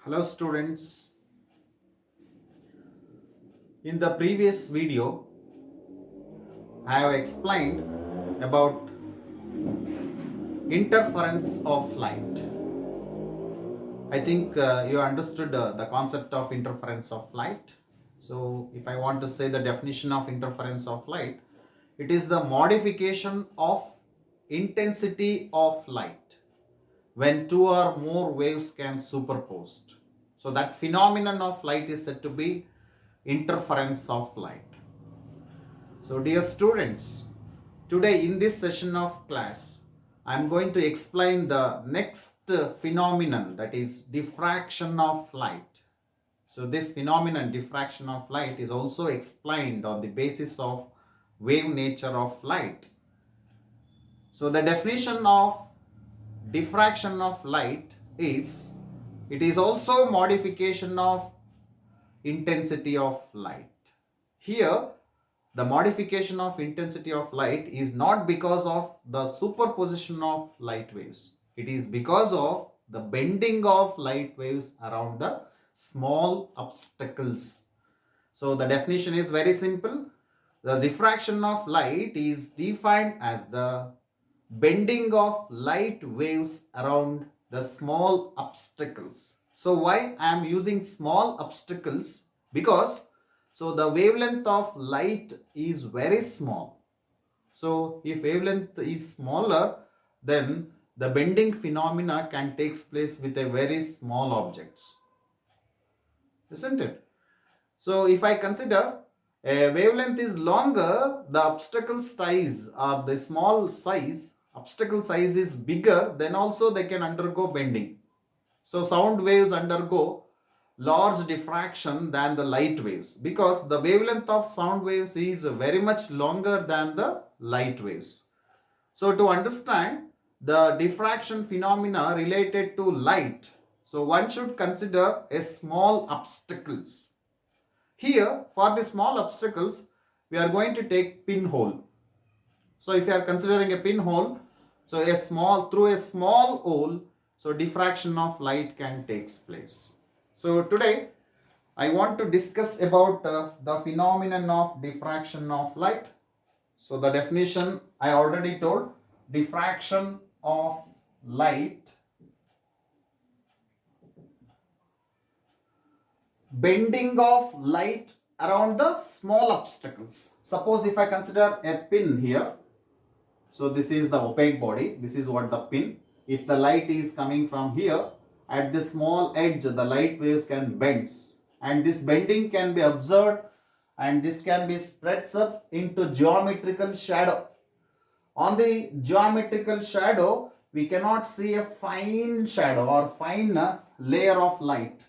Hello students. In the previous video, I have explained about interference of light. I think you understood the concept of interference of light. So if I want to say the definition of interference of light, it is the modification of intensity of light when two or more waves can superpose. So that phenomenon of light is said to be interference of light. So dear students, today in this session of class, I am going to explain the next phenomenon, that is diffraction of light. So this phenomenon, diffraction of light, is also explained on the basis of wave nature of light. So the definition of diffraction of light is, it is also modification of intensity of light. Here the modification of intensity of light is not because of the superposition of light waves. It is because of the bending of light waves around the small obstacles. So the definition is very simple. The diffraction of light is defined as the bending of light waves around the small obstacles. So why I am using small obstacles? Because the wavelength of light is very small. So if wavelength is smaller, then the bending phenomena can take place with a very small objects, isn't it? So if I consider a wavelength is longer, the obstacle size or the small size, obstacle size is bigger, then also they can undergo bending. So sound waves undergo large diffraction than the light waves because the wavelength of sound waves is very much longer than the light waves. So to understand the diffraction phenomena related to light, so one should consider a small obstacles. Here for the small obstacles we are going to take pinhole. So if you are considering a pinhole, so through a small hole, so diffraction of light can take place. So today I want to discuss about the phenomenon of diffraction of light. So the definition I already told, diffraction of light, bending of light around the small obstacles. Suppose if I consider a pin here, so this is the opaque body, this is what the pin. If the light is coming from here, at the small edge the light waves can bend, and this bending can be observed and this can be spreads up into geometrical shadow. On the geometrical shadow we cannot see a fine shadow or fine layer of light.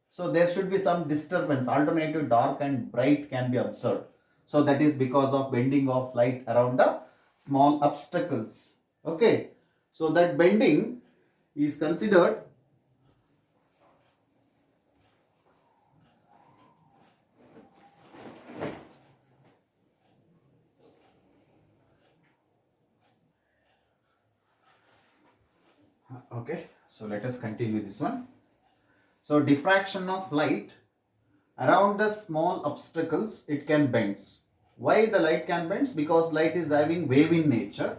So there should be some disturbance, alternative dark and bright can be observed. So that is because of bending of light around the small obstacles. Okay, so that bending is considered okay. So let us continue this one. So diffraction of light around the small obstacles, it can bend. Why the light can bend? Because light is having wave in nature.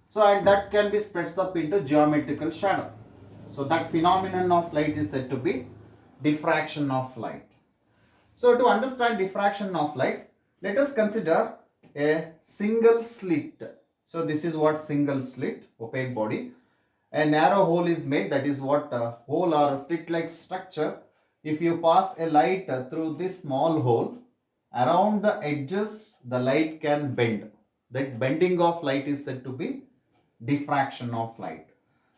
So and that can be spreads up into geometrical shadow. So that phenomenon of light is said to be diffraction of light. So to understand diffraction of light, let us consider a single slit. So this is what single slit, opaque body. A narrow hole is made, that is what hole or slit like structure. If you pass a light through this small hole, around the edges the light can bend. That bending of light is said to be diffraction of light.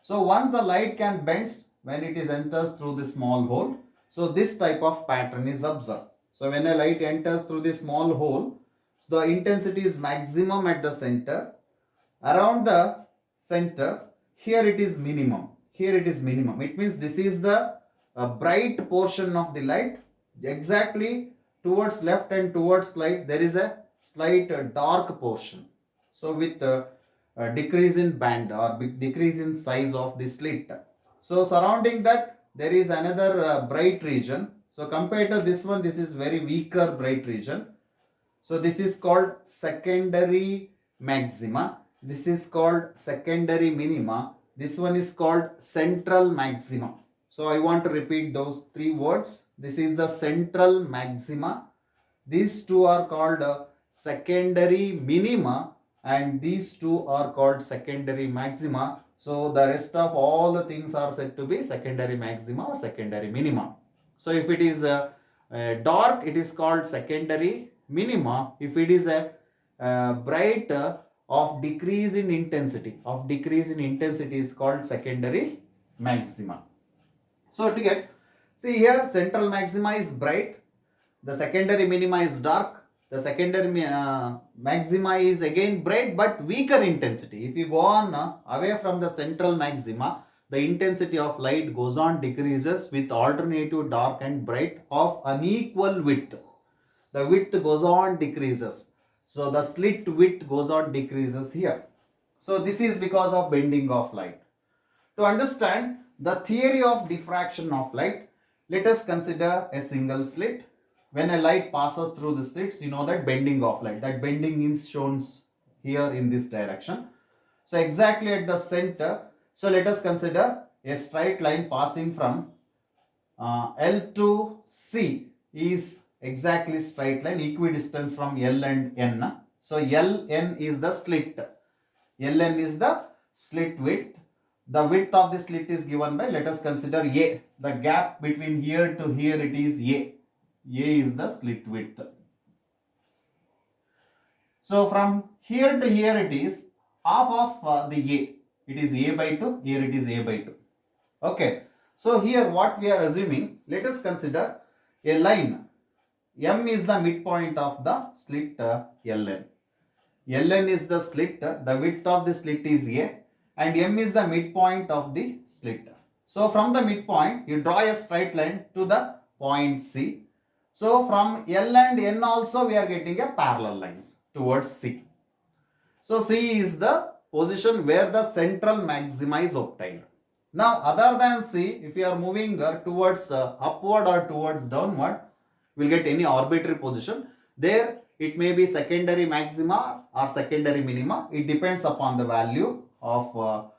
So once the light can bend when it is enters through the small hole, so this type of pattern is observed. So when a light enters through the small hole, the intensity is maximum at the center. Around the center, here it is minimum. Here it is minimum. It means this is the bright portion of the light. Exactly towards left and towards light there is a slight dark portion. So with decrease in band or decrease in size of the slit. So surrounding that there is another bright region. So compared to this one, this is very weaker bright region. So this is called secondary maxima. This is called secondary minima. This one is called central maxima. So I want to repeat those three words. This is the central maxima. These two are called secondary minima, and these two are called secondary maxima. So the rest of all the things are said to be secondary maxima or secondary minima. So if it is dark, it is called secondary minima. If it is a bright of decrease in intensity, is called secondary maxima. So to get, see here, central maxima is bright, the secondary minima is dark, the secondary maxima is again bright but weaker intensity. If you go on away from the central maxima, the intensity of light goes on decreases with alternative dark and bright of unequal width. The width goes on decreases. So the slit width goes on decreases here. So this is because of bending of light. To understand the theory of diffraction of light, let us consider a single slit. When a light passes through the slits, you know that bending of light. That bending is shown here in this direction. So exactly at the center, so let us consider a straight line passing from L to C is exactly straight line, equidistance from L and N. So Ln is the slit. Ln is the slit width. The width of the slit is given by, let us consider A. The gap between here to here, it is A. A is the slit width. So from here to here, it is half of the A. It is A by 2. Here it is A by 2. Okay. So here what we are assuming, let us consider a line. M is the midpoint of the slit Ln. Ln is the slit. The width of the slit is A. And M is the midpoint of the slit. So from the midpoint, you draw a straight line to the point C. So from L and N also we are getting a parallel lines towards C. So C is the position where the central maxima is obtained. Now other than C, if you are moving towards upward or towards downward, we will get any arbitrary position. There it may be secondary maxima or secondary minima. It depends upon the value of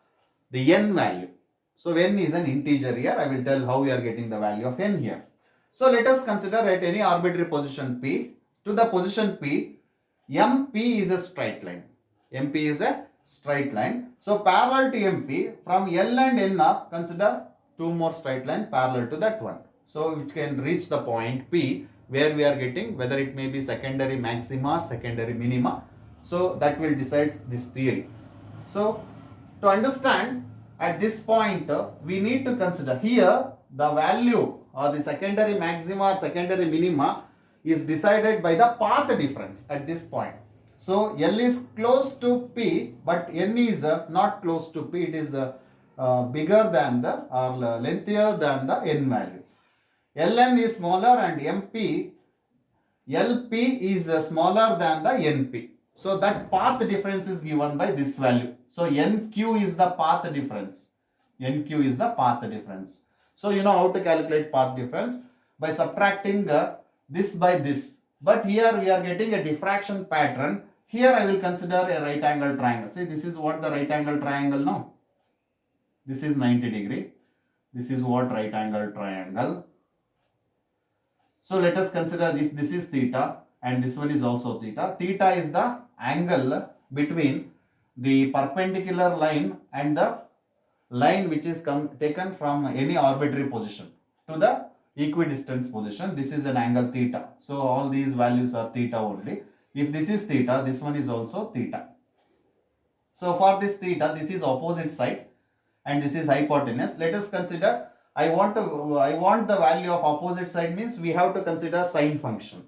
the n value. So n is an integer here. I will tell how we are getting the value of n here. So let us consider at any arbitrary position P. To the position P, MP is a straight line. MP is a straight line. So parallel to MP, from L and N up, consider two more straight line parallel to that one. So it can reach the point P where we are getting whether it may be secondary maxima or secondary minima. So that will decide this theory. So to understand at this point, we need to consider here the value or the secondary maxima or secondary minima is decided by the path difference at this point. So L is close to P, but N is not close to P. It is bigger than the or lengthier than the N value. Ln is smaller and MP, LP is smaller than the NP. So that path difference is given by this value. So NQ is the path difference. NQ is the path difference. So you know how to calculate path difference by subtracting this by this. But here we are getting a diffraction pattern. Here I will consider a right angle triangle. See, this is what the right angle triangle now. This is 90 degree. This is what right angle triangle. So let us consider if this is theta and this one is also theta. Theta is the angle between the perpendicular line and the line which is taken from any arbitrary position to the equidistance position. This is an angle theta. So all these values are theta only. If this is theta, this one is also theta. So for this theta, this is opposite side and this is hypotenuse. Let us consider, I want the value of opposite side means we have to consider sine function.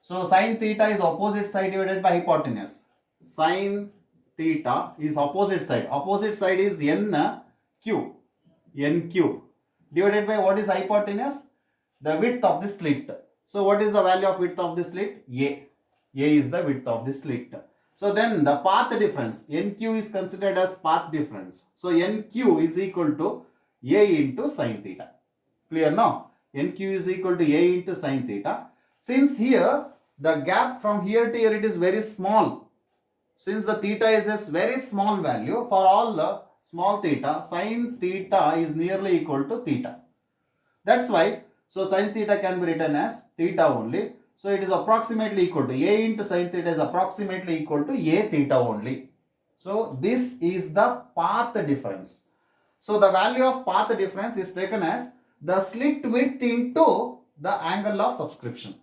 So sine theta is opposite side divided by hypotenuse. Sine theta is opposite side. Opposite side is NQ. NQ divided by what is hypotenuse? The width of the slit. So what is the value of width of the slit? A. A is the width of the slit. So then the path difference, NQ is considered as path difference. So NQ is equal to A into sine theta. Clear now? NQ is equal to A into sin theta. Since here the gap from here to here it is very small. Since the theta is a very small value, for all the small theta, sin theta is nearly equal to theta. That's why, so sin theta can be written as theta only. So it is approximately equal to A into sin theta is approximately equal to A theta only. So this is the path difference. So the value of path difference is taken as the slit width into the angle of subscription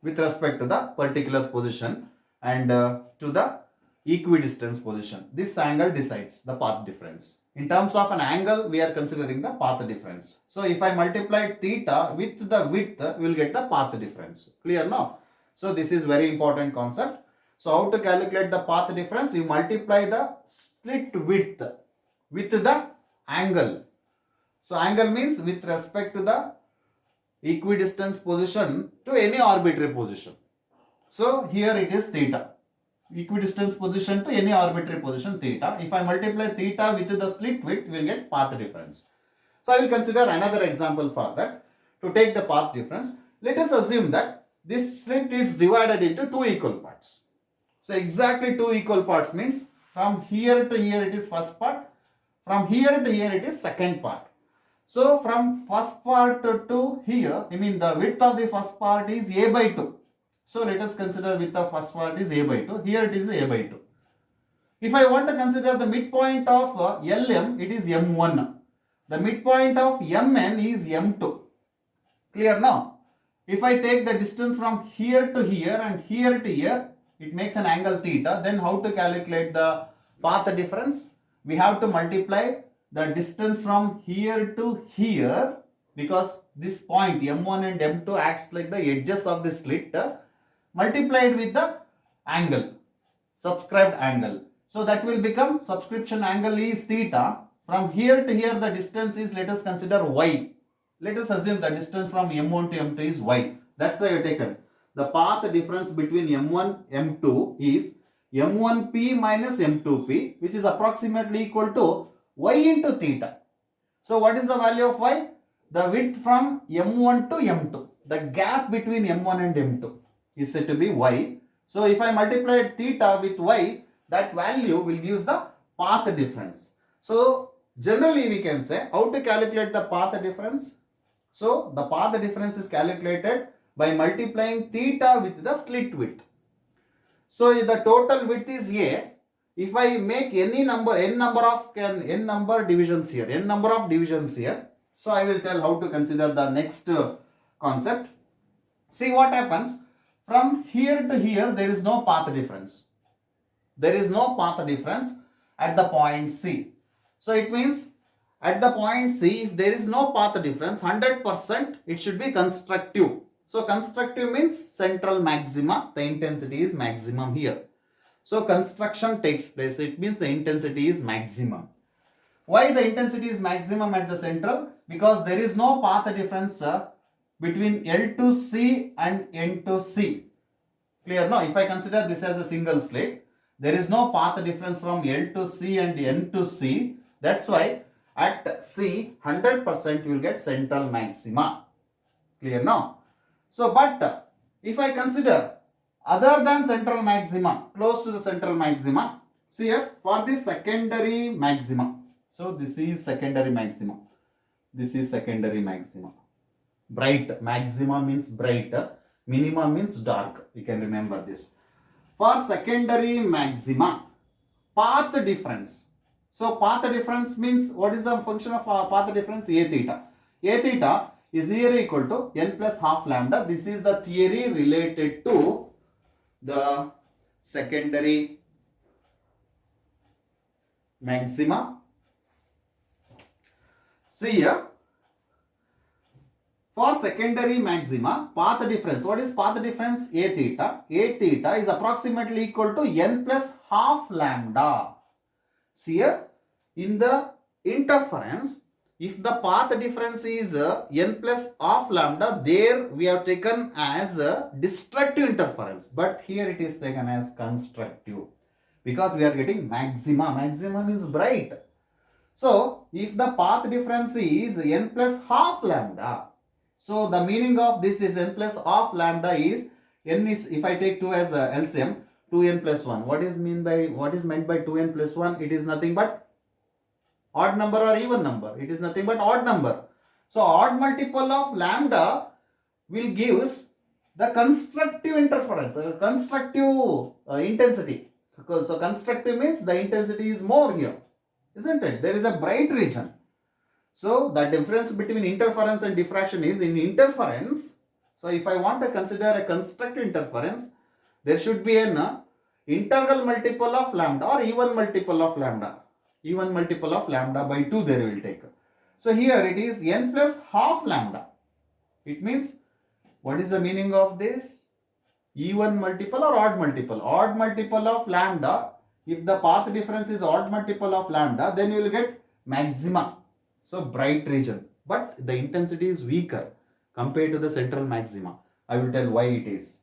with respect to the particular position and to the equidistance position. This angle decides the path difference. In terms of an angle, we are considering the path difference. So if I multiply theta with the width, we will get the path difference. Clear now? So this is very important concept. So how to calculate the path difference? You multiply the slit width with the angle. So angle means with respect to the equidistance position to any arbitrary position. So here it is theta. Equidistance position to any arbitrary position theta. If I multiply theta with the slit width, we will get path difference. So I will consider another example for that. To take the path difference, let us assume that this slit is divided into two equal parts. So exactly two equal parts means from here to here it is first part, from here to here it is second part. So from first part to here, I mean the width of the first part is A by 2. So let us consider width of first part is A by 2. Here it is A by 2. If I want to consider the midpoint of LM, it is M1. The midpoint of MN is M2. Clear now? If I take the distance from here to here and here to here, it makes an angle theta. Then how to calculate the path difference? We have to multiply the distance from here to here, because this point M1 and M2 acts like the edges of the slit, multiplied with the angle, subscribed angle. So that will become subscription angle is theta. From here to here the distance is, let us consider y. Let us assume the distance from M1 to M2 is y. That's why I have taken the path difference between M1 M2 is M1P minus M2P, which is approximately equal to y into theta. So what is the value of y? The width from M1 to M2. The gap between M1 and M2 is said to be y. So if I multiply theta with y, that value will give the path difference. So generally we can say how to calculate the path difference. So the path difference is calculated by multiplying theta with the slit width. So the total width is A. If I make any number, n number of divisions here, so I will tell how to consider the next concept. See what happens. From here to here, there is no path difference. There is no path difference at the point C. So it means at the point C, if there is no path difference, 100% it should be constructive. So constructive means central maxima, the intensity is maximum here. So construction takes place, it means the intensity is maximum. Why the intensity is maximum at the central? Because there is no path difference between L to C and N to C. Clear now? If I consider this as a single slit, there is no path difference from L to C and N to C. That's why at C, 100% you will get central maxima. Clear now? So, but if I consider other than central maxima, close to the central maxima, see here for the secondary maxima. So, this is secondary maxima. This is secondary maxima. Bright, maxima means bright, minima means dark. You can remember this. For secondary maxima, path difference. So, path difference means what is the function of path difference? A theta. A theta is here equal to n plus half lambda. This is the theory related to the secondary maxima. See here, for secondary maxima, path difference. What is path difference? A theta. A theta is approximately equal to n plus half lambda. See here, in the interference, if the path difference is n plus half lambda, there we have taken as destructive interference. But here it is taken as constructive. Because we are getting maxima. Maximum is bright. So if the path difference is n plus half lambda, so the meaning of this is n plus half lambda is n is, if I take 2 as a LCM, 2n plus 1. What is meant by 2n plus 1? It is nothing but odd number or even number. It is nothing but odd number. So odd multiple of lambda will gives the constructive interference, constructive intensity. So constructive means the intensity is more here, isn't it? There is a bright region. So the difference between interference and diffraction is in interference. So if I want to consider a constructive interference, there should be an integral multiple of lambda or even multiple of lambda. Even multiple of lambda by 2 there will take. So here it is n plus half lambda. It means, what is the meaning of this? Even multiple or odd multiple? Odd multiple of lambda. If the path difference is odd multiple of lambda, then you will get maxima. So bright region. But the intensity is weaker compared to the central maxima. I will tell why it is.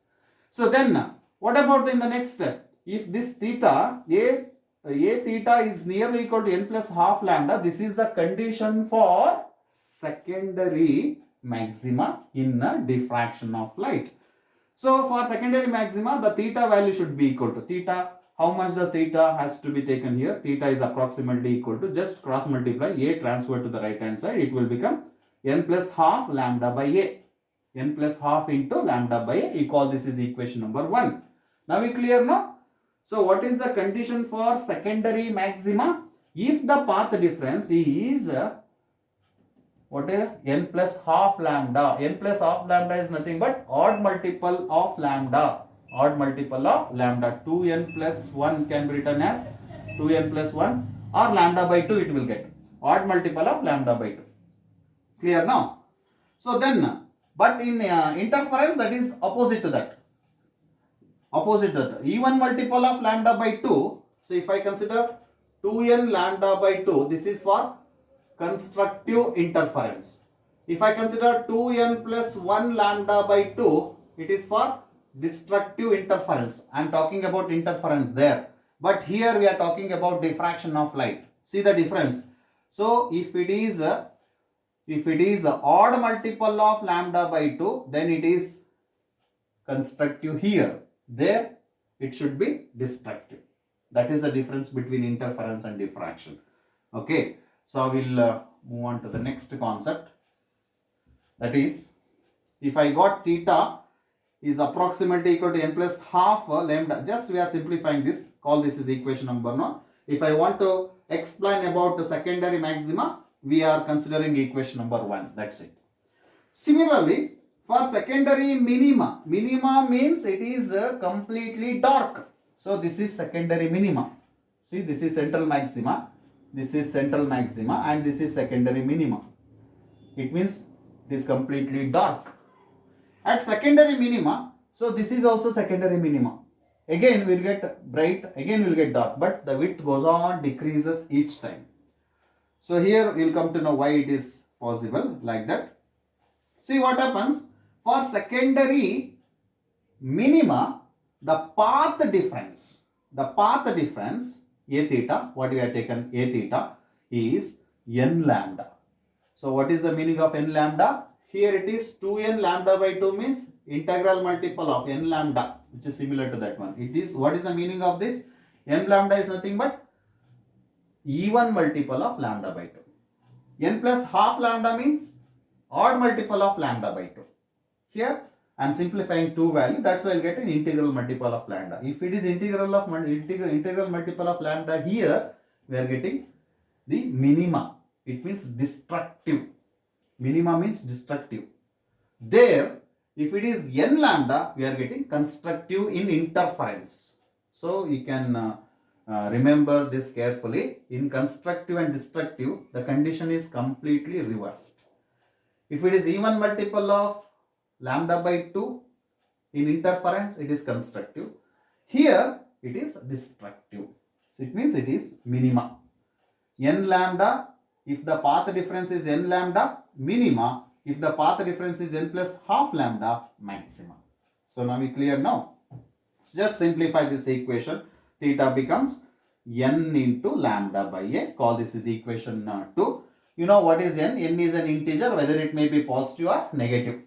So then, what about in the next step? If this theta, a theta is nearly equal to n plus half lambda, this is the condition for secondary maxima in a diffraction of light. So for secondary maxima, the theta value should be equal to theta. How much the theta has to be taken here? Theta is approximately equal to, just cross multiply a transfer to the right hand side. It will become n plus half lambda by a. N plus half into lambda by a. You call this is equation number 1. Now we clear now? So what is the condition for secondary maxima? If the path difference is what is n plus half lambda. N plus half lambda is nothing but odd multiple of lambda. Odd multiple of lambda. 2n plus 1 can be written as 2n plus 1 or lambda by 2 it will get. Odd multiple of lambda by 2. Clear now? So then, but in interference, that is opposite to that. Opposite to that. Even multiple of lambda by 2. So if I consider 2n lambda by 2, this is for constructive interference. If I consider 2n plus 1 lambda by 2, it is for destructive interference. I am talking about interference there. But here we are talking about diffraction of light. See the difference. So if it is a odd multiple of lambda by 2, then it is constructive here. There it should be destructive. That is the difference between interference and diffraction. Okay. So I will move on to the next concept. That is, if I got theta is approximately equal to n plus half lambda. Just we are simplifying this. Call this is equation number 1. If I want to explain about the secondary maxima, we are considering equation number 1. That's it. Similarly, for secondary minima, minima means it is completely dark. So this is secondary minima. See, this is central maxima. This is central maxima and this is secondary minima. It means it is completely dark. At secondary minima, so this is also secondary minima. Again we will get bright, again we will get dark, but the width goes on, decreases each time. So here we will come to know why it is possible like that. See what happens. For secondary minima, the path difference, a theta, what we have taken a theta is n lambda. So what is the meaning of n lambda? Here it is 2n lambda by 2 means integral multiple of n lambda, which is similar to that one. It is, what is the meaning of this? N lambda is nothing but even multiple of lambda by 2. N plus half lambda means odd multiple of lambda by 2. Here I am simplifying 2 value, that's why I will get an integral multiple of lambda. If it is integral multiple of lambda, here we are getting the minima. It means destructive. Minima means destructive. There, if it is n lambda, we are getting constructive in interference. So you can remember this carefully. In constructive and destructive, the condition is completely reversed. If it is even multiple of lambda by 2 in interference, it is constructive. Here it is destructive. So it means it is minima. N lambda, if the path difference is n lambda, minima. If the path difference is n plus half lambda, maxima. So now we clear now. Just simplify this equation. Theta becomes n into lambda by a. Call this is equation 2. You know what is n? N is an integer, whether it may be positive or negative,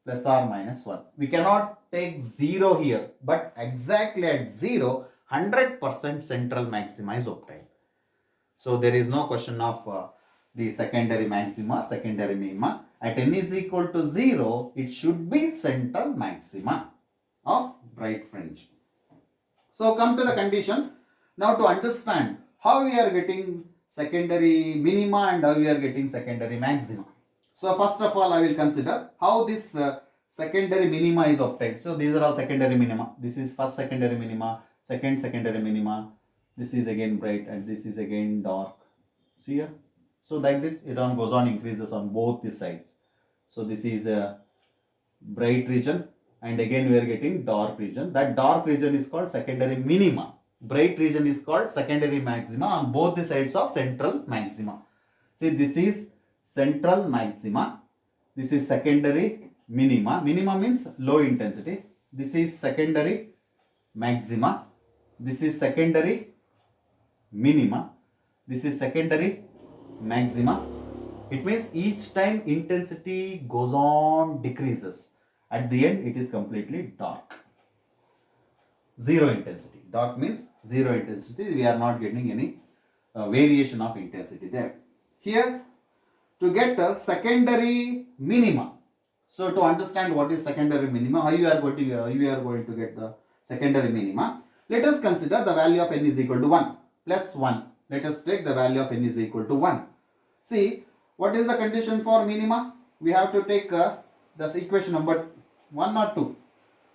plus or minus 1. We cannot take 0 here, but exactly at 0, 100% central maxima is obtained. So there is no question of the secondary maxima, secondary minima. At n is equal to 0, it should be central maxima of bright fringe. So come to the condition. Now to understand how we are getting secondary minima and how we are getting secondary maxima. So first of all, I will consider how this secondary minima is obtained. So these are all secondary minima. This is first secondary minima, second secondary minima. This is again bright and this is again dark. See here? So like this, it on goes on, increases on both the sides. So this is a bright region and again we are getting dark region. That dark region is called secondary minima. Bright region is called secondary maxima on both the sides of central maxima. See, this is central maxima. This is secondary minima. Minima means low intensity. This is secondary maxima. This is secondary minima. This is secondary maxima. It means each time intensity goes on, decreases. At the end, it is completely dark. Zero intensity. Dark means zero intensity. We are not getting any variation of intensity there. Here, to get a secondary minima. So to understand what is secondary minima, how you are going to get the secondary minima. Let us consider the value of n is equal to 1 plus 1. Let us take the value of n is equal to 1. See, what is the condition for minima? We have to take this equation number 1 or 2.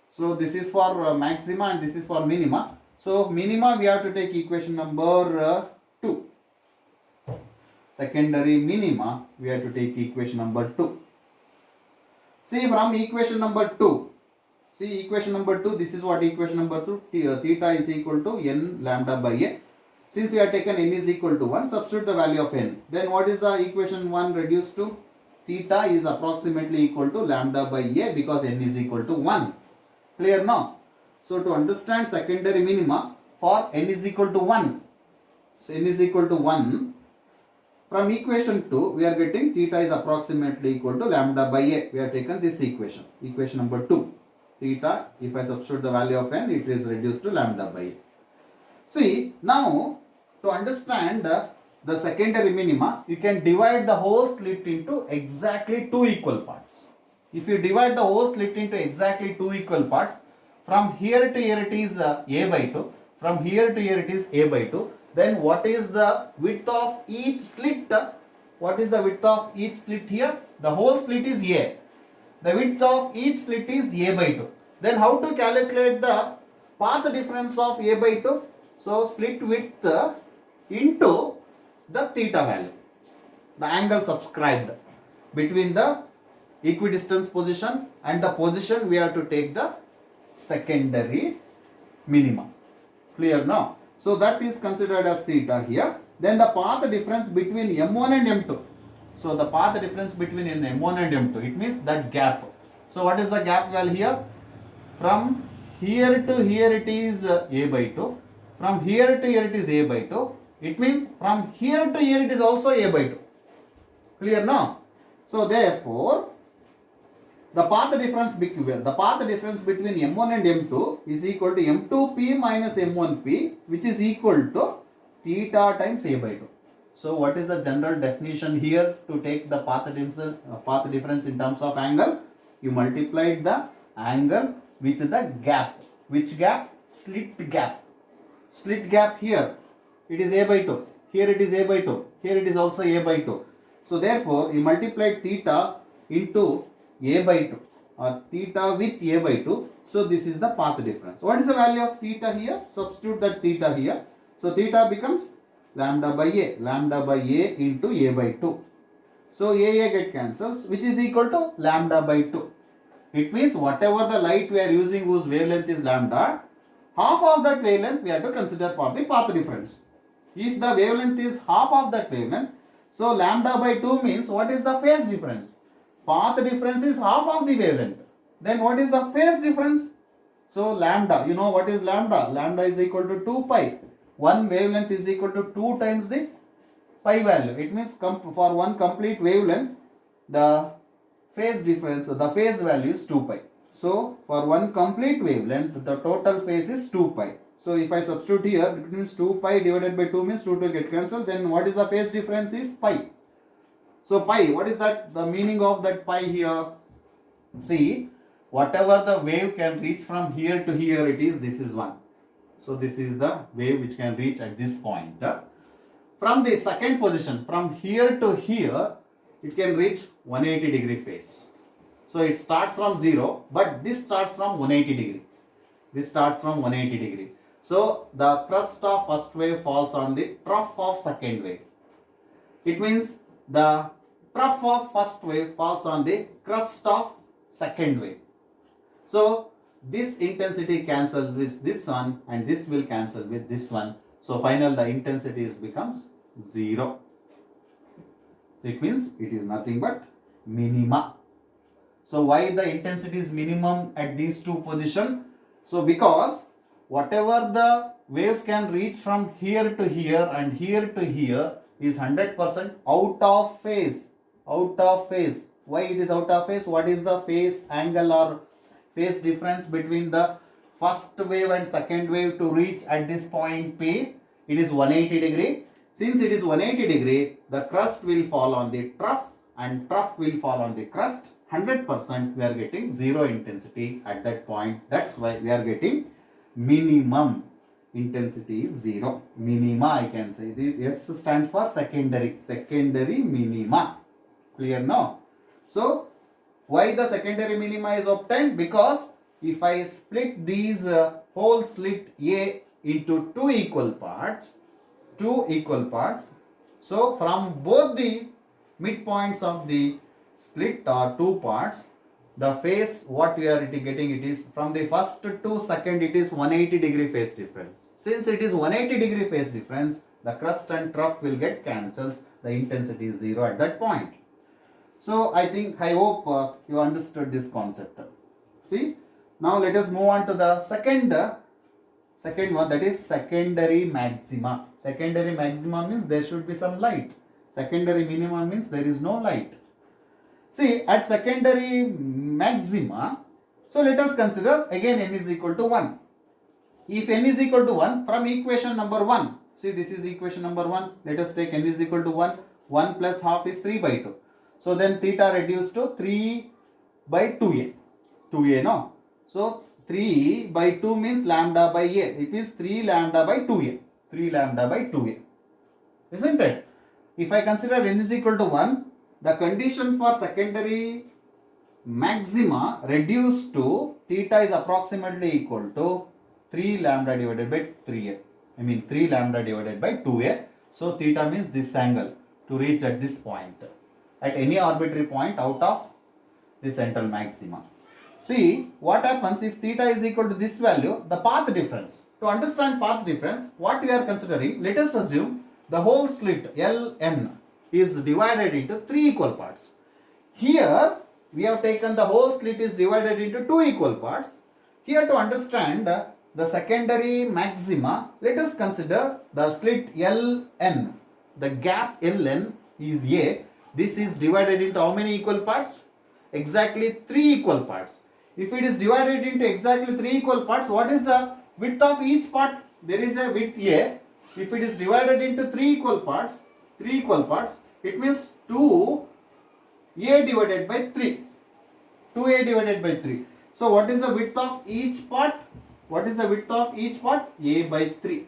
So this is for maxima and this is for minima. So minima we have to take equation number 2. Secondary minima we have to take equation number 2. See, from equation number 2. See, equation number 2, this is what equation number 2. Theta is equal to n lambda by a. Since we have taken n is equal to 1, substitute the value of n. Then what is the equation 1 reduced to? Theta is approximately equal to lambda by a because n is equal to 1. Clear now? So to understand secondary minima for n is equal to 1. So n is equal to 1. From equation 2, we are getting theta is approximately equal to lambda by a. We have taken this equation. Equation number 2. Theta, if I substitute the value of n, it is reduced to lambda by a. See, now to understand the secondary minima, you can divide the whole slit into exactly 2 equal parts. If you divide the whole slit into exactly 2 equal parts, from here to here it is a by 2, from here to here it is a by 2, then what is the width of each slit? What is the width of each slit here? The whole slit is a. The width of each slit is a by 2. Then how to calculate the path difference of a by 2? So slit width into the theta value, the angle subscribed between the equidistance position and the position we have to take the secondary minima. Clear now? So that is considered as theta here. Then the path difference between m1 and m2. So the path difference between m1 and m2, it means that gap. So what is the gap value here? From here to here it is a by 2. From here to here it is a by 2. It means from here to here it is also a by 2. Clear now? So therefore, the path difference between m1 and m2 is equal to m2p minus m1p, which is equal to theta times a by 2. So what is the general definition here to take the path difference in terms of angle? You multiplied the angle with the gap. Which gap? Slit gap. Slit gap here, it is a by 2. Here it is a by 2. Here it is also a by 2. So therefore, you multiplied theta into a by 2 or theta with a by 2. So this is the path difference. What is the value of theta here? Substitute that theta here. So theta becomes lambda by a into a by 2. So a get cancels, which is equal to lambda by 2. It means whatever the light we are using whose wavelength is lambda, half of that wavelength we have to consider for the path difference. If the wavelength is half of that wavelength, so lambda by 2 means what is the phase difference? Path difference is half of the wavelength. Then what is the phase difference? So lambda, you know what is lambda? Lambda is equal to 2 pi. one wavelength is equal to 2 times the pi value. It means for one complete wavelength, the phase difference, the phase value is 2 pi. So for one complete wavelength, the total phase is 2 pi. So if I substitute here, it means 2 pi divided by 2 means 2 will get cancelled. Then what is the phase difference is pi. So pi, what is that? The meaning of that pi here? See, whatever the wave can reach from here to here, this is 1. So this is the wave which can reach at this point. From the second position, from here to here, it can reach 180 degree phase. So it starts from 0, but this starts from 180 degree. This starts from 180 degree. So the crest of first wave falls on the trough of second wave. It means the trough of first wave falls on the crest of second wave. So this intensity cancels with this one and this will cancel with this one. So final the intensity becomes 0. It means it is nothing but minima. So why the intensity is minimum at these two positions? So because whatever the waves can reach from here to here and here to here is 100% out of phase. Out of phase. Why it is out of phase? What is the phase angle or phase difference between the first wave and second wave to reach at this point P? It is 180 degree. Since it is 180 degree, the crust will fall on the trough and trough will fall on the crust. 100% we are getting 0 intensity at that point. That's why we are getting minimum intensity is 0. Minima, I can say. This S stands for secondary. Secondary minima. Clear now? So why the secondary minima is obtained? Because if I split these whole slit A into two equal parts, so from both the midpoints of the split or two parts, the phase what we are getting, it is from the first to second, it is 180 degree phase difference. Since it is 180 degree phase difference, the crust and trough will get cancels. The intensity is 0 at that point. So I hope you understood this concept. See, now let us move on to the second one, that is secondary maxima. Secondary maxima means there should be some light. Secondary minima means there is no light. See, at secondary maxima, so let us consider again n is equal to 1. If n is equal to 1, from equation number 1, see this is equation number 1, let us take n is equal to 1, 1 plus half is 3 by 2. So then theta reduced to 3 by 2a, 2a no. So 3 by 2 means lambda by a, it is 3 lambda by 2a, 3 lambda by 2a, isn't it? If I consider n is equal to 1, the condition for secondary maxima reduced to theta is approximately equal to 3 lambda divided by 3a. I mean 3 lambda divided by 2a. So theta means this angle to reach at this point, at any arbitrary point out of the central maxima. See what happens if theta is equal to this value, the path difference. To understand path difference, what we are considering, let us assume the whole slit Ln is divided into 3 equal parts. Here we have taken the whole slit is divided into 2 equal parts. Here to understand the secondary maxima, let us consider the slit Ln. The gap Ln is A. This is divided into how many equal parts? Exactly 3 equal parts. If it is divided into exactly 3 equal parts, what is the width of each part? There is a width A. If it is divided into 3 equal parts, it means 2a divided by 3. 2a divided by 3. So what is the width of each part? What is the width of each part? A by 3.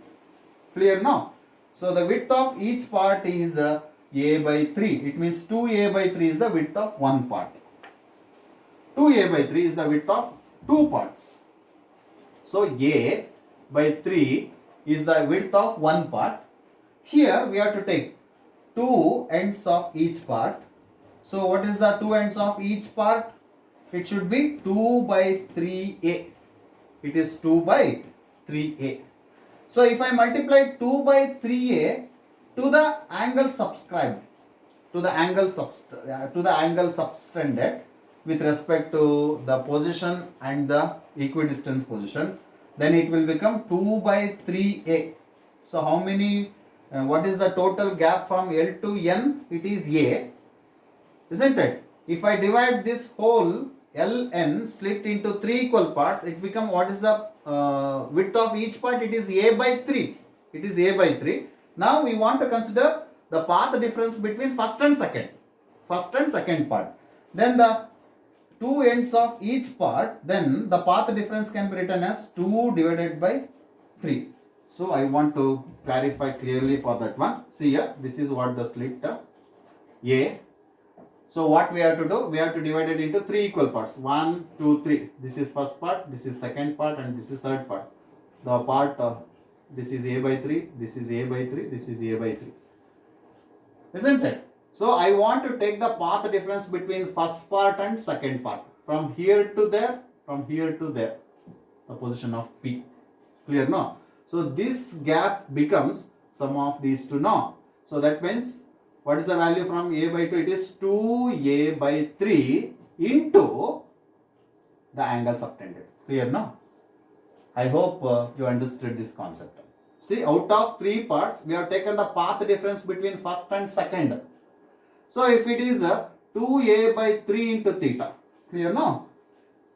Clear now? So the width of each part is a by 3. It means 2a by 3 is the width of one part. 2a by 3 is the width of two parts. So a by 3 is the width of one part. Here we have to take two ends of each part. So what is the two ends of each part? It should be 2 by 3a. It is 2 by 3a. So if I multiply 2 by 3a to the angle subscribed, to the angle subtended with respect to the position and the equidistance position, then it will become 2 by 3a. So how many, what is the total gap from L to N? It is A, isn't it? If I divide this whole Ln split into 3 equal parts, it becomes, what is the width of each part? It is A by 3. It is A by 3. Now we want to consider the path difference between first and second. First and second part. Then the two ends of each part, then the path difference can be written as 2 divided by 3. So I want to clarify clearly for that one. See here, this is what the split A. So what we have to do? We have to divide it into 3 equal parts. 1, 2, 3. This is first part, this is second part, and this is third part. The part, this is A by 3, this is A by 3, this is A by 3. Isn't it? So I want to take the path difference between first part and second part. From here to there, from here to there. The position of P. Clear, no? So this gap becomes sum of these two now. So that means, what is the value from A by 2? It is 2A by 3 into the angle subtended. Clear, no? I hope you understood this concept. See, out of 3 parts, we have taken the path difference between first and second. So if it is 2A by 3 into theta. Clear, no?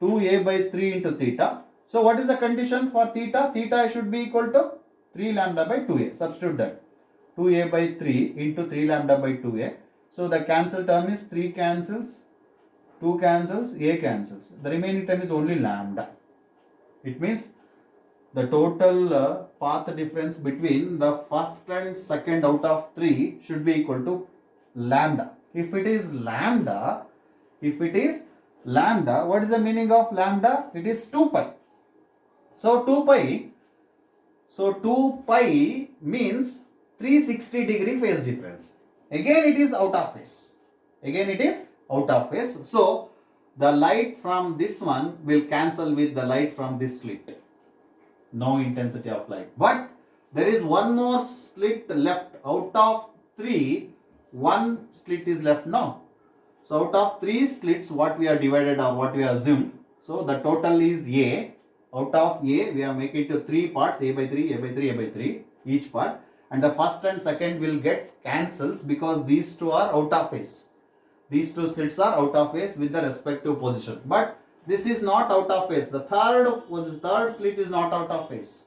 2A by 3 into theta. So what is the condition for theta? Theta should be equal to 3 lambda by 2A. Substitute that. 2A by 3 into 3 lambda by 2A. So the cancel term is 3 cancels, 2 cancels, A cancels. The remaining term is only lambda. It means the total path difference between the first and second out of 3 should be equal to lambda. If it is lambda, what is the meaning of lambda? It is 2 pi. So 2 pi means 360 degree phase difference. Again it is out of phase. So the light from this one will cancel with the light from this slit. No intensity of light. But there is one more slit left. Out of 3, one slit is left now. So out of 3 slits, what we are divided or what we assumed. So the total is A. Out of A, we have make it to 3 parts, A by 3, A by 3, A by 3, each part. And the first and second will get cancels because these two are out of phase. These two slits are out of phase with the respective position. But this is not out of phase. The third slit is not out of phase.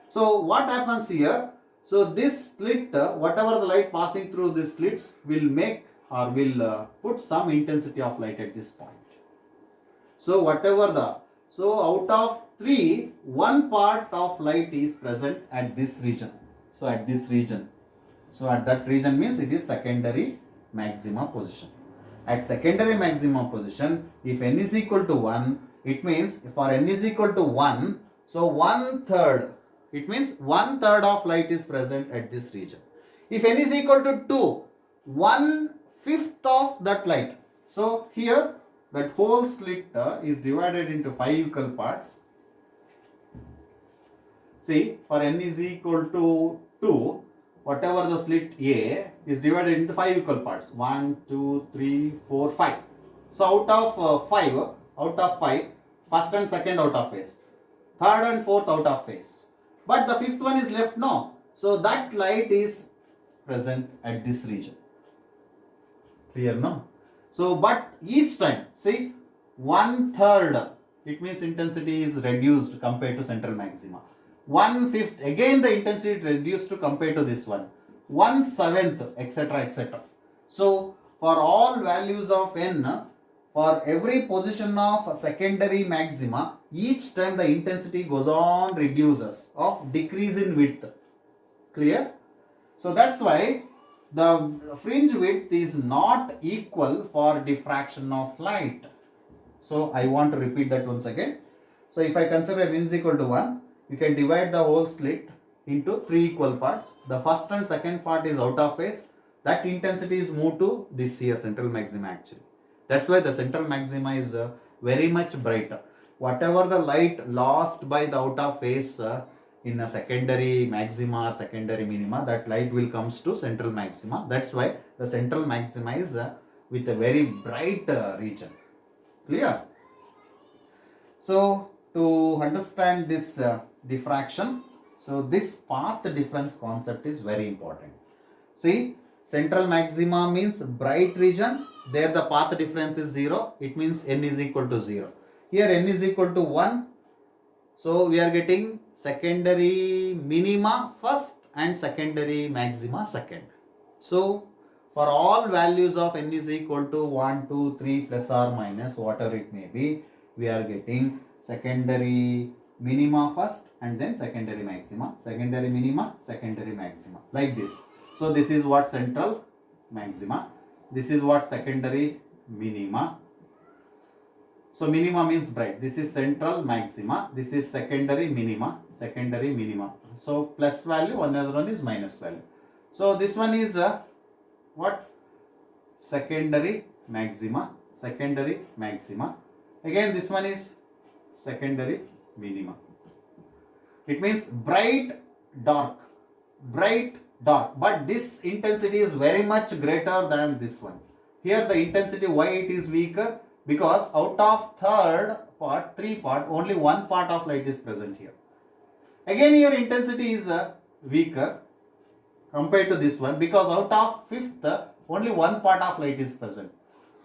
So what happens here? So this slit, whatever the light passing through these slits will make or will put some intensity of light at this point. So out of 3, one part of light is present at this region. So at this region. So at that region means it is secondary maxima position. At secondary maximum position, if n is equal to 1, it means for n is equal to 1, so 1/3, it means 1/3 of light is present at this region. If n is equal to 2, 1/5 of that light. So here that whole slit is divided into 5 equal parts. See, for n is equal to 2, whatever the slit A is divided into 5 equal parts. 1, 2, 3, 4, 5. So out of 5, first and second out of phase. Third and fourth out of phase. But the fifth one is left now. So that light is present at this region. Clear, no? So but each time, see, 1/3, it means intensity is reduced compared to central maxima. 1/5, again the intensity reduced to compare to this one. 1/7, etc., etc. So for all values of n, for every position of secondary maxima, each time the intensity goes on reduces of decrease in width. Clear? So that's why the fringe width is not equal for diffraction of light. So I want to repeat that once again. So if I consider n is equal to 1, you can divide the whole slit into 3 equal parts. The first and second part is out of phase. That intensity is moved to this here central maxima actually. That's why the central maxima is very much brighter. Whatever the light lost by the out of phase in a secondary maxima or secondary minima, that light will comes to central maxima. That's why the central maxima is with a very bright region. Clear? So to understand this diffraction, So this path difference concept is very important. See, central maxima means bright region. There the path difference is 0. It means n is equal to 0. Here n is equal to 1. So we are getting secondary minima first and secondary maxima second. So for all values of n is equal to 1, 2, 3 plus or minus whatever it may be, we are getting secondary minima first and then secondary maxima, secondary minima, secondary maxima, like this. So this is what central maxima, this is what secondary minima. So minima means bright, this is central maxima, this is secondary minima, secondary minima. So plus value, another one is minus value. So this one is what? Secondary maxima, secondary maxima. Again this one is secondary minima. It means bright, dark, bright, dark. But this intensity is very much greater than this one. Here the intensity, why it is weaker? Because out of third part, 3 part, only 1 part of light is present here. Again here intensity is weaker compared to this one, because out of 5th, only 1 part of light is present.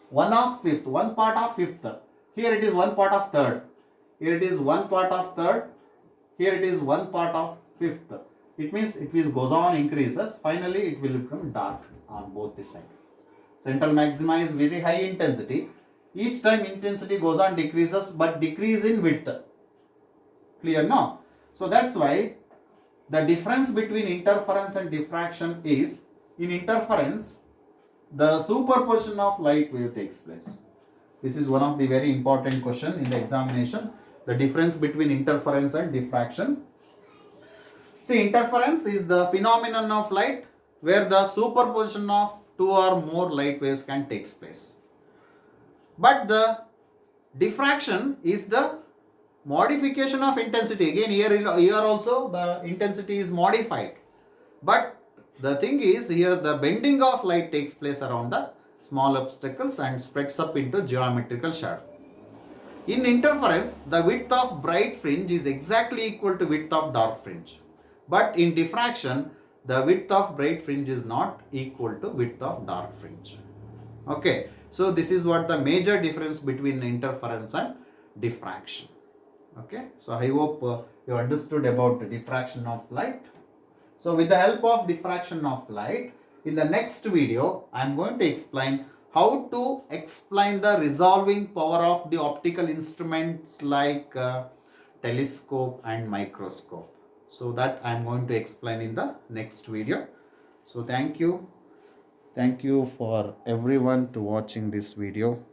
1 of 5th, 1 part of 5th. Here it is 1 part of 3rd. Here it is 1 part of 3rd. Here it is 1 part of 5th. It means it will goes on increases. Finally it will become dark on both the sides. Central maxima is very high intensity. Each time intensity goes on decreases, but decrease in width. Clear now? So that's why the difference between interference and diffraction is, in interference the superposition of light wave takes place. This is one of the very important question in the examination. The difference between interference and diffraction. See, interference is the phenomenon of light where the superposition of 2 or more light waves can take place. But the diffraction is the modification of intensity. Again here also the intensity is modified. But the thing is, here the bending of light takes place around the small obstacles and spreads up into geometrical shadow. In interference, the width of bright fringe is exactly equal to width of dark fringe. But in diffraction, the width of bright fringe is not equal to width of dark fringe. Okay, so this is what the major difference between interference and diffraction. Okay, so I hope you understood about the diffraction of light. So with the help of diffraction of light, in the next video, I am going to explain how to explain the resolving power of the optical instruments like telescope and microscope. So that I am going to explain in the next video. So thank you. Thank you for everyone to watching this video.